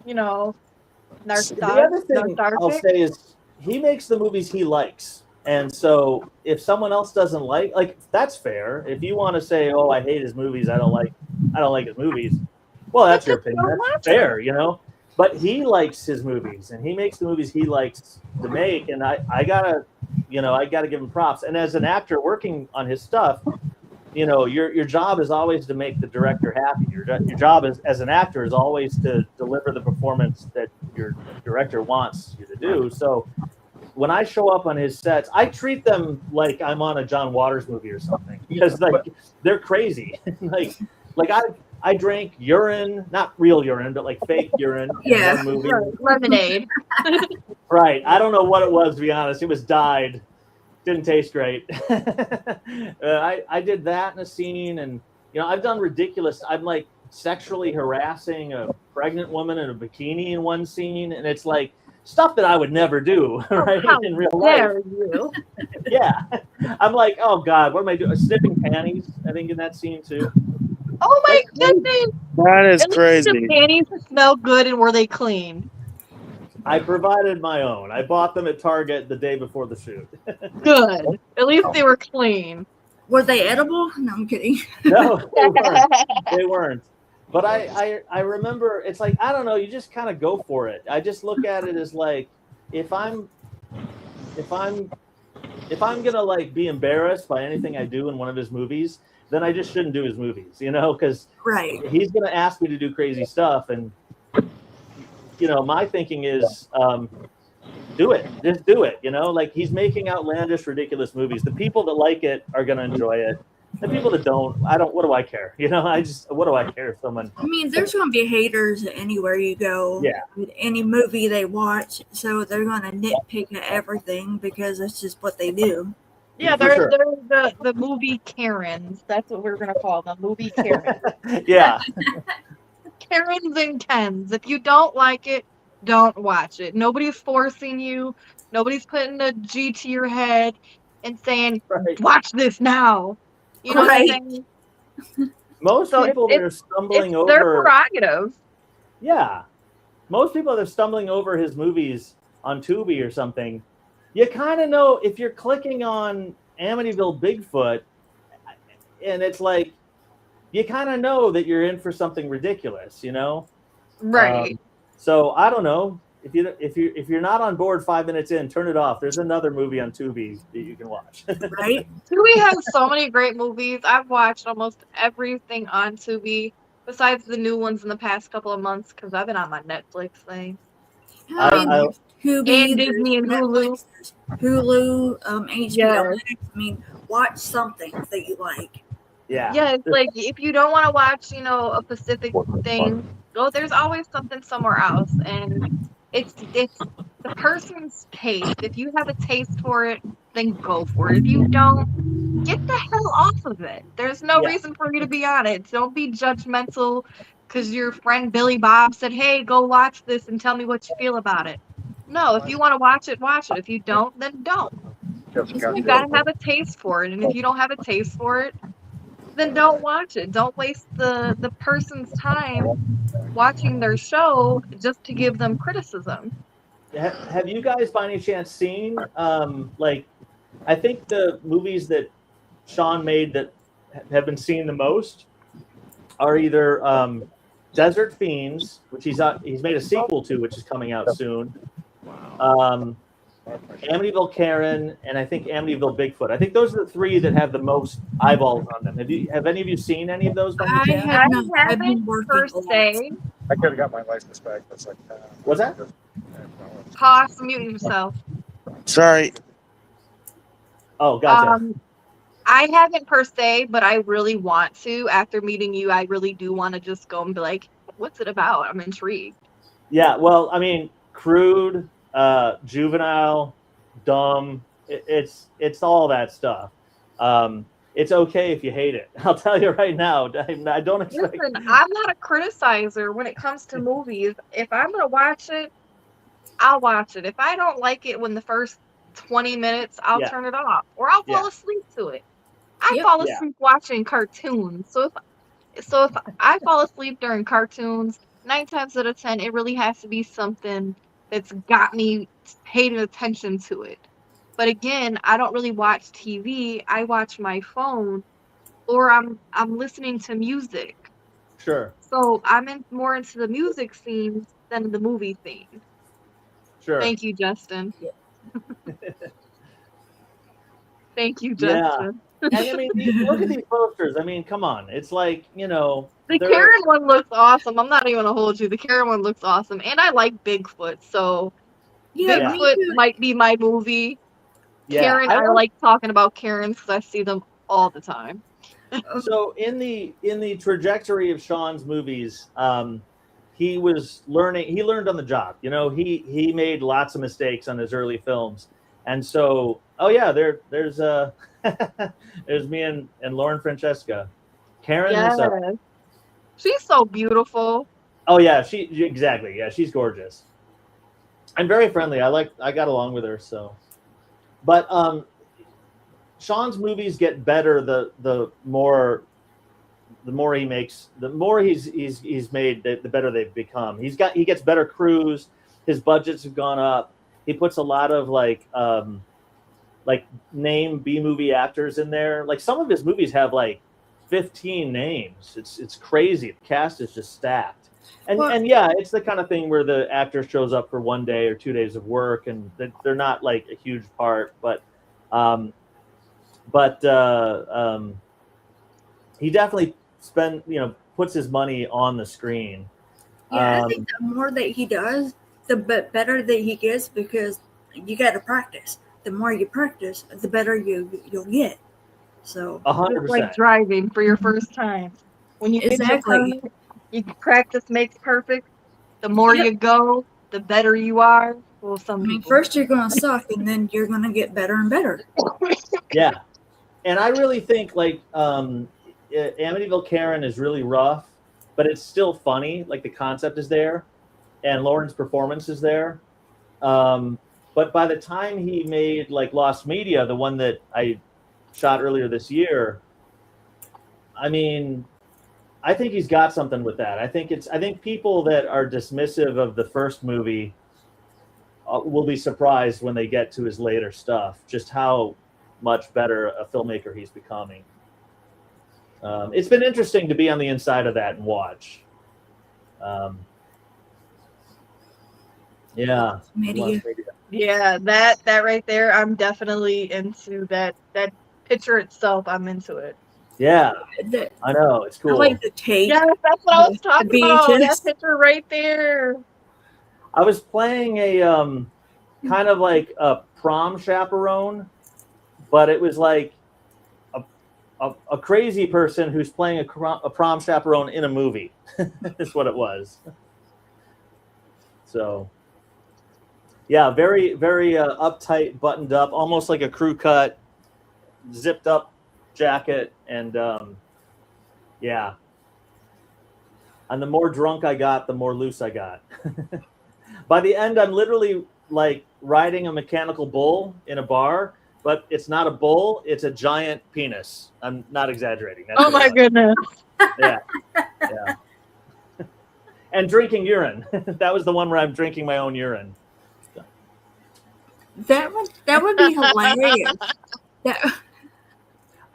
narcissistic. The other thing I'll say is he makes the movies he likes. And so if someone else doesn't like, that's fair. If you want to say, oh, I hate his movies, I don't like his movies. Well, that's your opinion. That's fair, But he likes his movies, and he makes the movies he likes to make. And I gotta give him props. And as an actor working on his stuff, your job is always to make the director happy. Your job as an actor is always to deliver the performance that your director wants you to do. So, when I show up on his sets, I treat them like I'm on a John Waters movie or something, because like they're crazy. like I drank urine, not real urine, but like fake urine in one movie. Lemonade. Right. I don't know what it was, to be honest. It was dyed. Didn't taste great. I did that in a scene, and I've done ridiculous. I'm like sexually harassing a pregnant woman in a bikini in one scene, and it's like stuff that I would never do, right, in real life. Dare you? Yeah, I'm like, oh God, what am I doing? Sniffing panties, I think, in that scene too. Oh my goodness! That is At least crazy. the panties smell good, and were they clean? I provided my own. I bought them at Target the day before the shoot. Good. At least they were clean. Were they edible? No, I'm kidding. No, they weren't. They weren't. But I remember, it's like, I don't know, you just kind of go for it. I just look at it as like, if I'm gonna like be embarrassed by anything I do in one of his movies, then I just shouldn't do his movies, because Right. he's gonna ask me to do crazy stuff, and my thinking is, do it. Just do it. Like, he's making outlandish, ridiculous movies. The people that like it are gonna enjoy it. The people that don't, what do I care? What do I care if someone... I mean, there's going to be haters anywhere you go. Yeah. With any movie they watch, so they're going to nitpick at everything because that's just what they do. Yeah, For they're sure. the movie Karens. That's what we're gonna call them. Movie Karens. Yeah. Karens and Kens. If you don't like it, don't watch it. Nobody's forcing you. Nobody's putting a G to your head and saying, Right. watch this now. You know what I'm saying? Most So people that are stumbling It's their over... prerogative. Yeah. Most people that are stumbling over his movies on Tubi or something, you kind of know, if you're clicking on Amityville Bigfoot, and it's like, you kind of know that you're in for something ridiculous, Right. So I don't know. If you're not on board 5 minutes in, turn it off. There's another movie on Tubi that you can watch. Right? Tubi has so many great movies. I've watched almost everything on Tubi, besides the new ones in the past couple of months, because I've been on my Netflix thing. Tubi, and Disney and Netflix, Hulu, HBO Yes. Max. I mean, watch something that you like. Yeah. Yeah, it's like, if you don't want to watch, a Pacific thing, there's always something somewhere else, and it's the person's taste. If you have a taste for it, then go for it. If you don't, get the hell off of it. There's no reason for you to be on it. Don't be judgmental because your friend Billy Bob said, hey, go watch this and tell me what you feel about it. No, if you want to watch it, watch it. If you don't, then don't. You gotta have a taste for it, and if you don't have a taste for it, then don't watch it. Don't waste the person's time watching their show just to give them criticism. Have you guys by any chance seen, I think the movies that Sean made that have been seen the most are either Desert Fiends, which he's made a sequel to, which is coming out soon. Amityville Karen, and I think Amityville Bigfoot. I think those are the three that have the most eyeballs on them. Have any of you seen any of those by any chance? have not. I've been haven't working per a lot. se. I could have got my license back. That's like. What's that? Pause, mute yourself. Sorry. Oh, gotcha. I haven't per se, but I really want to. After meeting you, I really do want to just go and be like, what's it about? I'm intrigued. Yeah, well, I mean, crude, juvenile, dumb. It's all that stuff. It's okay if you hate it. I'll tell you right now. I don't expect. Listen, I'm not a criticizer when it comes to movies. If I'm gonna watch it, I'll watch it. If I don't like it when the first 20 minutes, I'll turn it off, or I'll fall asleep to it. I fall asleep watching cartoons. So if I fall asleep during cartoons, 9 times out of 10, it really has to be something that's got me paying attention to it. But again, I don't really watch TV. I watch my phone, or I'm listening to music. Sure. So I'm more into the music scene than the movie scene. Sure. Thank you, Justin. Thank you, Justin. And I mean, look at these posters. I mean, come on. It's like, the Karen one looks awesome. I'm not even gonna hold you. The Karen one looks awesome, and I like Bigfoot. So Yeah, me Bigfoot too. might be my movie. Yeah, Karen, I like talking about Karens because I see them all the time. So in the trajectory of Sean's movies, he was learning. He learned on the job. You know, he made lots of mistakes on his early films, and so there's there's me and Lauren Francesca, Karen. Yes. What's up? She's so beautiful. Oh yeah, exactly. Yeah, she's gorgeous and very friendly. I got along with her. So, but Sean's movies get better the more he makes, the more he's made, the better they've become. He gets better crews. His budgets have gone up. He puts a lot of like name B movie actors in there. Like some of his movies have like 15 names. It's crazy. The cast is just stacked. And yeah, it's the kind of thing where the actor shows up for 1 day or 2 days of work, and they're not like a huge part, but he definitely puts his money on the screen. Yeah, I think the more that he does, the better that he gets, because you got to practice. The more you practice, the better you'll get. So 100%. It's like driving for your first time. When you get your permit, you practice makes perfect. The more you go, the better you are. Well, first you're going to suck, and then you're going to get better and better. Yeah, and I really think like Amityville Karen is really rough, but it's still funny. Like the concept is there, and Lauren's performance is there. But by the time he made like Lost Media, the one that I shot earlier this year, I mean, I think he's got something with that. I think people that are dismissive of the first movie will be surprised when they get to his later stuff, just how much better a filmmaker he's becoming. It's been interesting to be on the inside of that and watch. Yeah. Yeah, that right there, I'm definitely into that. That picture itself, I'm into it. Yeah, I know, it's cool. I like the take. Yes, that's what I was talking about. That picture right there. I was playing a kind of like a prom chaperone, but it was like a crazy person who's playing a prom chaperone in a movie. Is what it was. So, yeah, very, very uptight, buttoned up, almost like a crew cut, zipped up jacket, and yeah. And the more drunk I got, the more loose I got. By the end, I'm literally like riding a mechanical bull in a bar, but it's not a bull, it's a giant penis. I'm not exaggerating. That's my goodness. Yeah. Yeah. And drinking urine. That was the one where I'm drinking my own urine. That would be hilarious.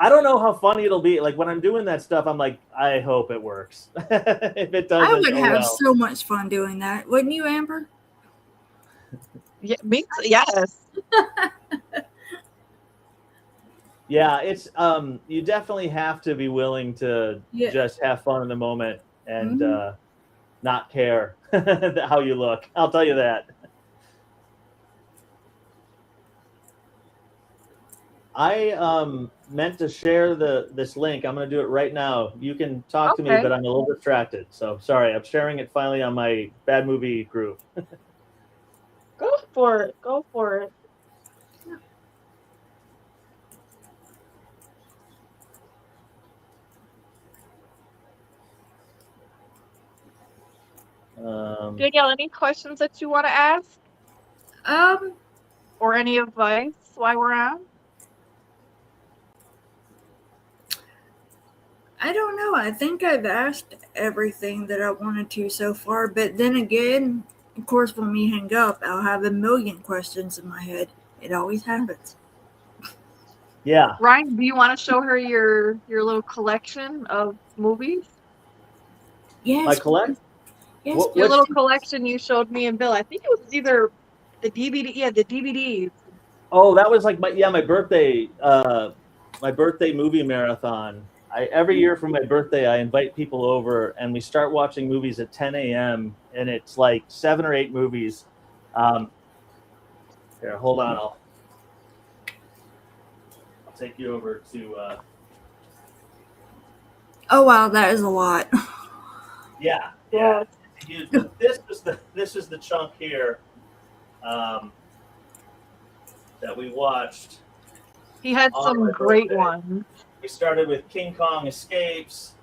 I don't know how funny it'll be. Like when I'm doing that stuff, I'm like, I hope it works. If it doesn't, I would have so much fun doing that, wouldn't you, Amber? Yeah, me too. Yes. Yeah, it's you definitely have to be willing to just have fun in the moment and not care how you look. I'll tell you that. I meant to share this link. I'm going to do it right now. You can talk to me, but I'm a little distracted. So sorry. I'm sharing it finally on my bad movie group. Go for it. Go for it. Danielle, any questions that you want to ask? Or any advice while we're on? I don't know. I think I've asked everything that I wanted to so far, but then again, of course, when we hang up, I'll have a million questions in my head. It always happens. Yeah. Ryan, do you want to show her your little collection of movies? Yes. My collection? Yes. Your little collection you showed me and Bill. I think it was either the DVD. Yeah, the DVDs. Oh, that was like my birthday. My birthday movie marathon. Every year for my birthday, I invite people over and we start watching movies at 10 a.m. and it's like 7 or 8 movies. Here, hold on. I'll take you over to. Oh wow, that is a lot. Yeah. Huge. But this is the chunk here that we watched. He had on some my great birthday. ones. We started with King Kong Escapes,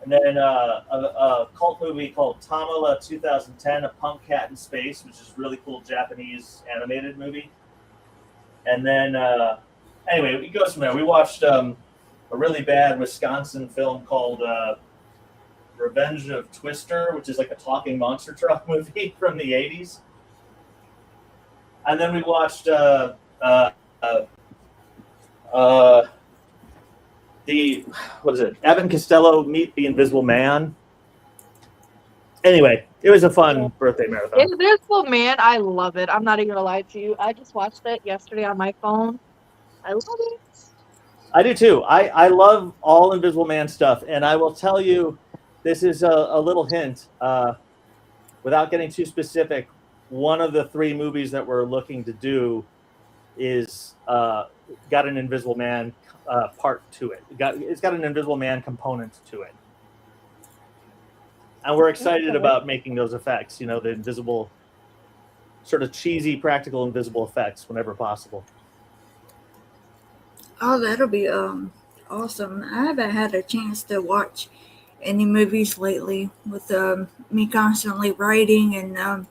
and then a cult movie called Tamala 2010, A Punk Cat in Space, which is a really cool Japanese animated movie. And then, anyway, it goes from there. We watched a really bad Wisconsin film called Revenge of Twister, which is like a talking monster truck movie from the 80s. And then we watched what is it? Evan Costello Meet the Invisible Man. Anyway, it was a fun birthday marathon. Invisible Man, I love it. I'm not even gonna lie to you. I just watched it yesterday on my phone. I love it. I do too. I love all Invisible Man stuff, and I will tell you, this is a little hint. Without getting too specific, one of the 3 movies that we're looking to do is got an Invisible Man part to it. It's got an Invisible Man component to it, and we're excited about making those effects. You know, the invisible, sort of cheesy, practical invisible effects whenever possible. Oh, that'll be awesome. I haven't had a chance to watch any movies lately with me constantly writing and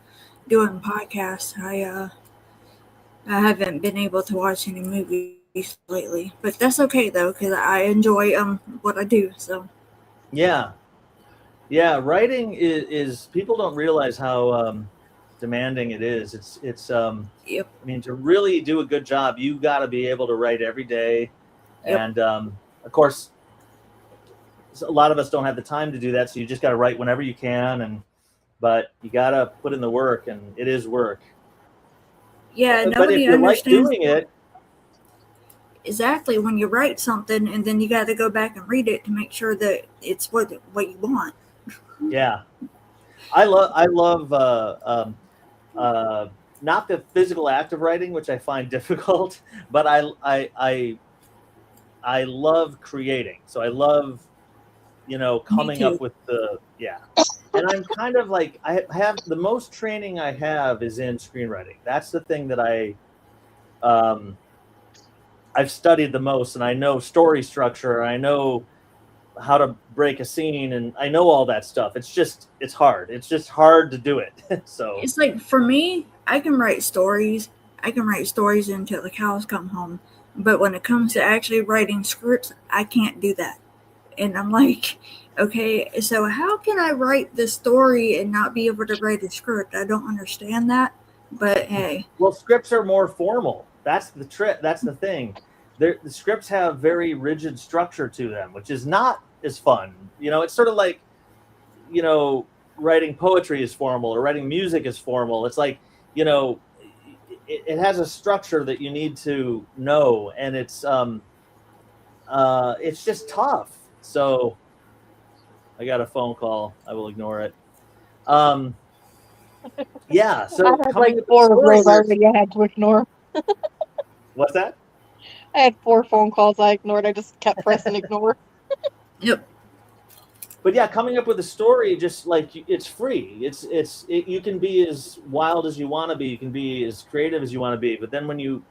doing podcasts. I haven't been able to watch any movies lately, but that's okay though because I enjoy what I do. So yeah, writing is people don't realize how demanding it is. It's yep. I mean, to really do a good job, you got to be able to write every day, and of course, a lot of us don't have the time to do that. So you just got to write whenever you can, but you got to put in the work, and it is work. Yeah, but if nobody you like understands doing it, exactly when you write something and then you got to go back and read it to make sure that it's what you want. Yeah, I love not the physical act of writing, which I find difficult, but I love creating. So I love, coming up with and I'm kind of like, I have the most training I have is in screenwriting. That's the thing that I've studied the most, and I know story structure. I know how to break a scene, and I know all that stuff. It's hard. It's just hard to do it. So it's like, for me, I can write stories until the cows come home, but when it comes to actually writing scripts, I can't do that. And I'm like, okay, so how can I write this story and not be able to write a script? I don't understand that, but hey. Well, scripts are more formal. That's the trick. That's the thing. The scripts have very rigid structure to them, which is not as fun. It's sort of like, writing poetry is formal or writing music is formal. It's like, it has a structure that you need to know, and it's just tough. So I got a phone call. I will ignore it. Yeah. So I had like 4 of those already I had to ignore. What's that? I had 4 phone calls I ignored. I just kept pressing ignore. Yep. But yeah, coming up with a story, just like, it's free. You can be as wild as you want to be. You can be as creative as you want to be. But then when you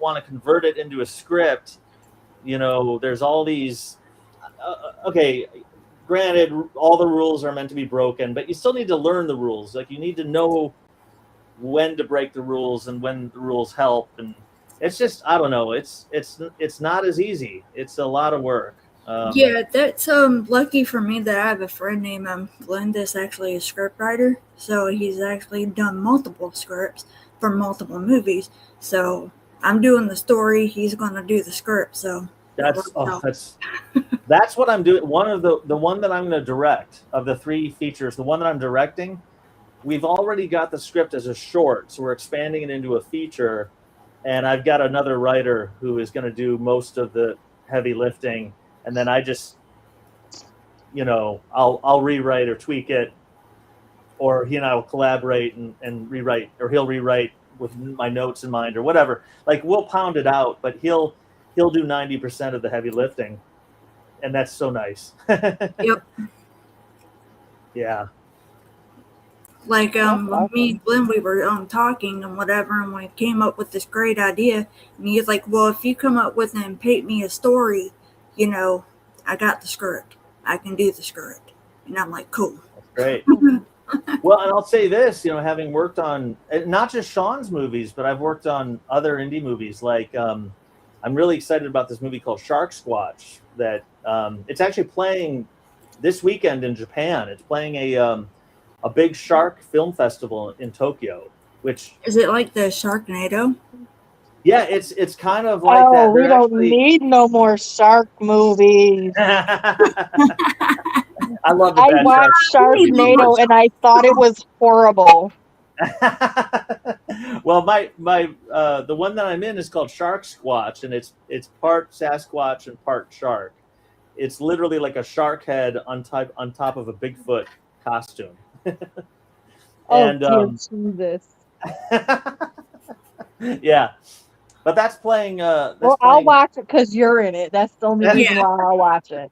want to convert it into a script, there's all these. Okay, granted, all the rules are meant to be broken, but you still need to learn the rules. Like, you need to know when to break the rules and when the rules help. And it's just, I don't know. It's not as easy. It's a lot of work. Yeah, that's lucky for me that I have a friend named Glenn that's actually a script writer. So he's actually done multiple scripts for multiple movies. So I'm doing the story, he's going to do the script. So that's what I'm doing. One of the one that I'm going to direct of the 3 features, the one that I'm directing, we've already got the script as a short, so we're expanding it into a feature, and I've got another writer who is going to do most of the heavy lifting, and then I just, I'll rewrite or tweak it, or he and I will collaborate and rewrite, or he'll rewrite with my notes in mind or whatever. Like we'll pound it out, but he'll do 90% of the heavy lifting, and that's so nice. Yep. Yeah. Like me and Glenn, we were talking and whatever, and we came up with this great idea. And he's like, "Well, if you come up with and paint me a story, you know, I got the script. I can do the script." And I'm like, "Cool." That's great. Well, and I'll say this, you know, having worked on not just Sean's movies, but I've worked on other indie movies. Like I'm really excited about this movie called Shark Squatch that it's actually playing this weekend in Japan. It's playing a big shark film festival in Tokyo, which Is it like the Sharknado? yeah, it's kind of like Oh, that. we They're don't actually need no more shark movies. I love the I bad watched shark. Sharknado and I thought it was horrible. Well, my the one that I'm in is called Shark Squatch, and it's part Sasquatch and part shark. It's literally like a shark head on top of a Bigfoot costume. Oh, And dear Jesus. yeah, but that's playing. Well, I'll watch it because you're in it. That's the only reason why I'll watch it.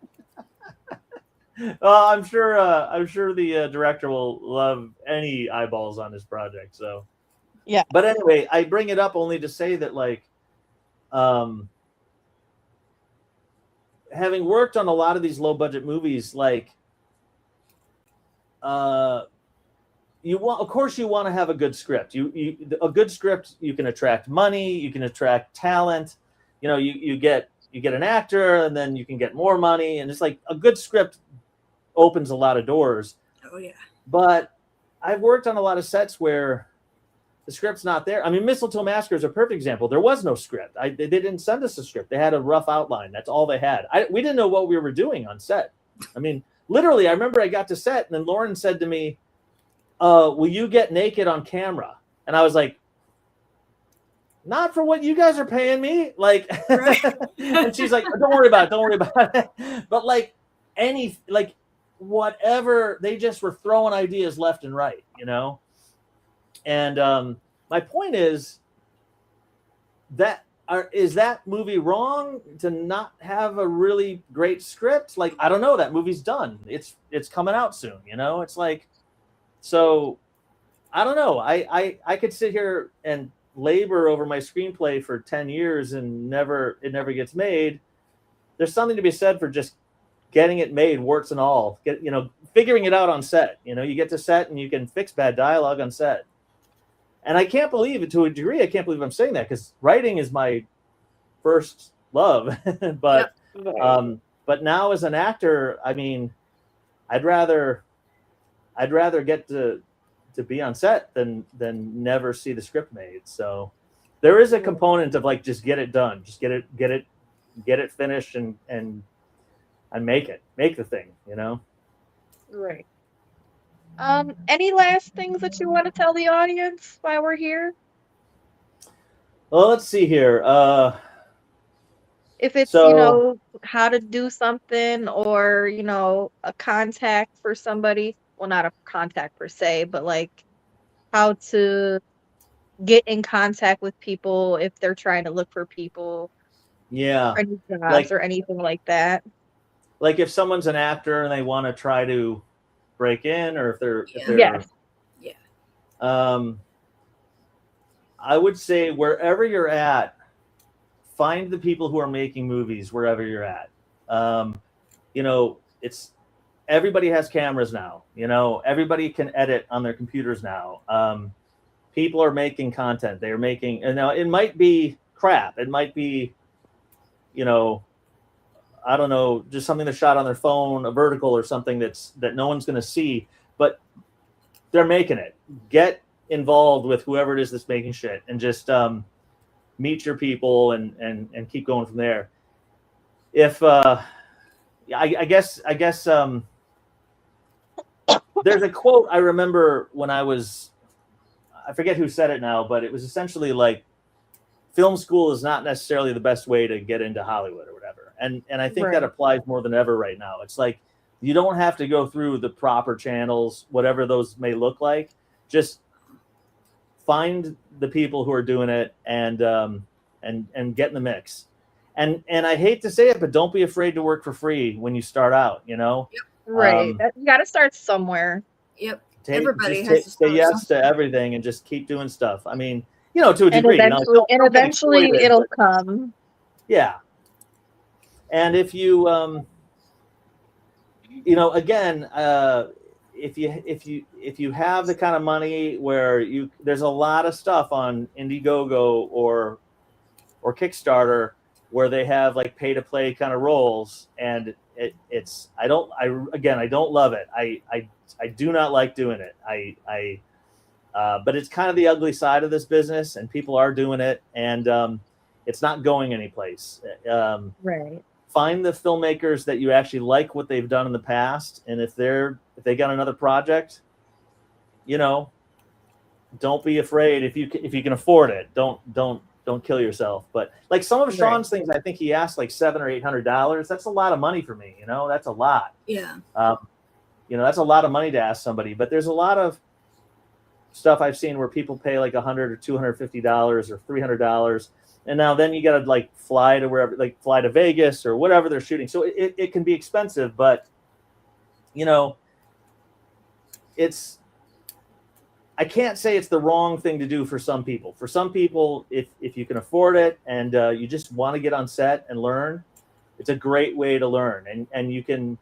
Well, I'm sure the director will love any eyeballs on this project. So, yeah. But anyway, I bring it up only to say that, like, having worked on a lot of these low budget movies, like, of course, you want to have a good script. A good script, you can attract money, you can attract talent. You know, you get an actor, and then you can get more money, and it's like a good script opens a lot of doors. Oh yeah. But I've worked on a lot of sets where the script's not there. I mean, Mistletoe Massacre is a perfect example. There was no script. They didn't send us a script. They had a rough outline. That's all they had. We didn't know what we were doing on set. I mean, literally, I remember I got to set, and then Lauren said to me, will you get naked on camera? And I was like, not for what you guys are paying me. Like, and she's like, don't worry about it. But like whatever, they just were throwing ideas left and right, you know? And my point is is that movie wrong to not have a really great script? Like, I don't know, that movie's done. It's coming out soon, you know? It's like, so I don't know. I could sit here and labor over my screenplay for 10 years and it never gets made. There's something to be said for just getting it made, warts and all. Figuring it out on set. You know, you get to set and you can fix bad dialogue on set. And I can't believe it, to a degree, I can't believe I'm saying that, because writing is my first love. But now as an actor, I mean, I'd rather get to be on set than never see the script made. So there is a component of like, just get it done, just get it finished and make the thing, you know? Right. Any last things that you want to tell the audience while we're here? Well, let's see here. If it's, how to do something, or, a contact for somebody. Well, not a contact per se, but like how to get in contact with people if they're trying to look for people. Yeah. Or any jobs or anything like that. Like if someone's an actor and they want to try to break in, or if they're Yeah. I would say wherever you're at, find the people who are making movies wherever you're at. It's everybody has cameras now. Everybody can edit on their computers now. People are making content. They are making, and now it might be crap. It might be, I don't know, just something that's shot on their phone, a vertical or something that no one's going to see, but they're making it. Get involved with whoever it is that's making shit, and just meet your people and keep going from there. If I guess there's a quote I remember when I forget who said it now, but it was essentially like, film school is not necessarily the best way to get into Hollywood or whatever. And I think that applies more than ever right now. It's like, you don't have to go through the proper channels, whatever those may look like. Just find the people who are doing it and get in the mix. And I hate to say it, but don't be afraid to work for free when you start out. You know, Right. You got to start somewhere. Yep. Everybody has to say start yes to everything and just keep doing stuff. I mean, you know, to a degree. Eventually, Don't get eventually exploited, it'll but, come. yeah. And if you you know, again, if you have the kind of money where there's a lot of stuff on Indiegogo or Kickstarter where they have like pay to play kind of roles, and I don't love it. I do not like doing it. But it's kind of the ugly side of this business, and people are doing it, and it's not going anyplace. Right. Find the filmmakers that you actually like what they've done in the past, and if they got another project, you know, don't be afraid. If you can afford it, don't kill yourself. But like some of Sean's things, I think he asked like $700 or $800. That's a lot of money for me. You know, that's a lot. Yeah. You know, that's a lot of money to ask somebody. But there's a lot of stuff I've seen where people pay like $100 or $250 or $300, and now then you got to like fly to wherever, like fly to Vegas or whatever they're shooting. So it can be expensive, but you know, I can't say it's the wrong thing to do for some people. For some people, if you can afford it and you just want to get on set and learn, it's a great way to learn. And you can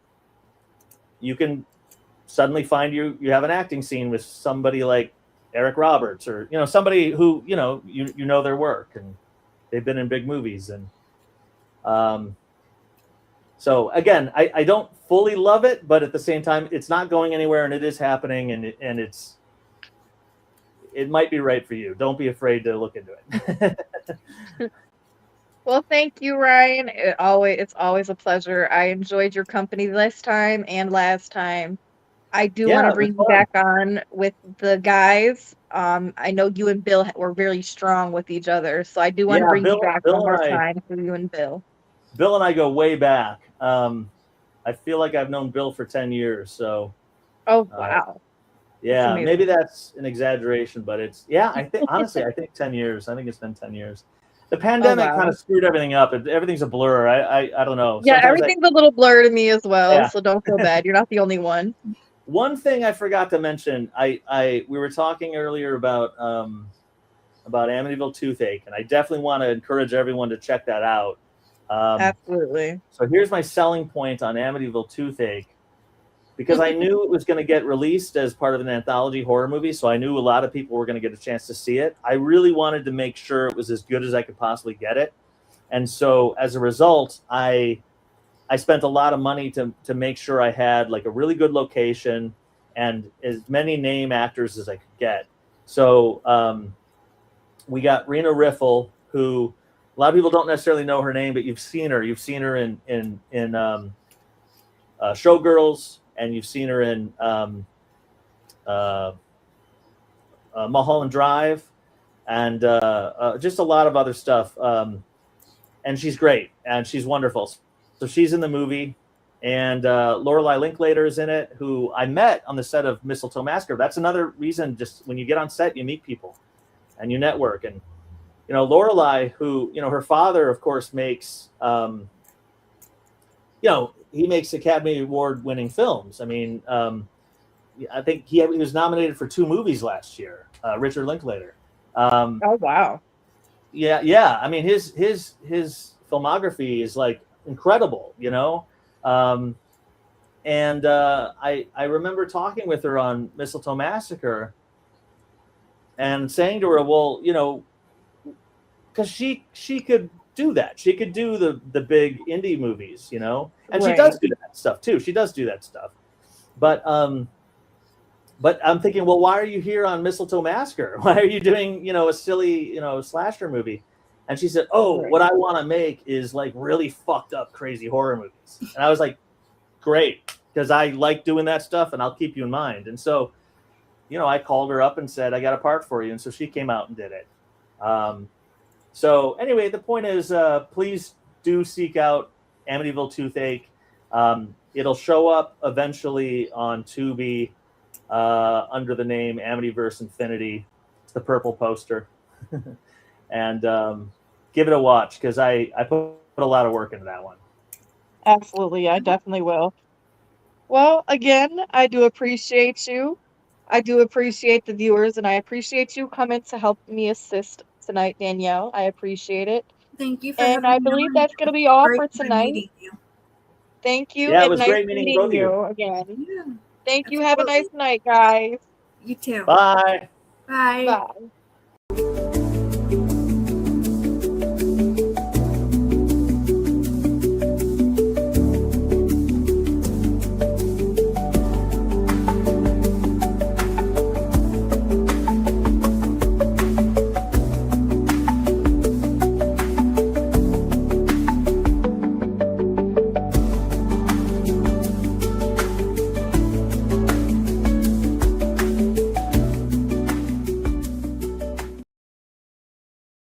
suddenly find you have an acting scene with somebody like Eric Roberts, or you know, somebody who you know their work and they've been in big movies. And so again, I don't fully love it, but at the same time, it's not going anywhere, and it is happening, and it might be right for you. Don't be afraid to look into it. Well, thank you, Ryan. It's always a pleasure. I enjoyed your company this time and last time. I do want to bring you back on with the guys. I know you and Bill were really strong with each other, so I do want to bring you back one more time for you and Bill. Bill and I go way back. I feel like I've known Bill for 10 years. So. Oh, wow. Yeah, maybe that's an exaggeration, but I think honestly, I think 10 years. I think it's been 10 years. The pandemic kind of screwed everything up. Everything's a blur. I don't know. Yeah, everything's a little blur to me as well, so don't feel bad. You're not the only one. One thing I forgot to mention, we were talking earlier about Amityville Toothache, and I definitely want to encourage everyone to check that out. Absolutely. So here's my selling point on Amityville Toothache. Because I knew it was going to get released as part of an anthology horror movie, so I knew a lot of people were going to get a chance to see it. I really wanted to make sure it was as good as I could possibly get it. And so as a result, I spent a lot of money to make sure I had like a really good location and as many name actors as I could get. So we got Rena Riffle, who a lot of people don't necessarily know her name, but you've seen her. You've seen her in Showgirls. And you've seen her in Mulholland Drive, and just a lot of other stuff. And she's great, and she's wonderful. So she's in the movie, and Lorelei Linklater is in it, who I met on the set of Mistletoe Massacre. That's another reason. Just when you get on set, you meet people, and you network. And you know, Lorelei, who her father, of course, makes. He makes Academy Award-winning films. I mean, I think he was nominated for 2 movies last year. Richard Linklater. Oh wow! Yeah. I mean, his filmography is like incredible, you know. And I remember talking with her on Mistletoe Massacre, and saying to her, well, you know, because she could do that. She could do the big indie movies, you know, and she does do that stuff too. She does do that stuff, but I'm thinking, well, why are you here on Mistletoe Massacre? Why are you doing, a silly, slasher movie? And she said, what I want to make is like really fucked up, crazy horror movies. And I was like, great, because I like doing that stuff, and I'll keep you in mind. And so, I called her up and said, I got a part for you, and so she came out and did it. So anyway, the point is, please do seek out Amityville Toothache. It'll show up eventually on Tubi under the name Amityverse Infinity. the purple poster. And give it a watch because I put a lot of work into that one. Absolutely, I definitely will. Well, again, I do appreciate you. I do appreciate the viewers, and I appreciate you coming to help me assist tonight, Danielle. I appreciate it. Thank you for And having I me believe on. that's going to be all Great for time tonight. meeting you. Thank you, Yeah, it and was nice great meeting meeting both of you. you again. Yeah, Thank you. Have a nice absolutely. night, guys. You too. Bye. Bye. Bye.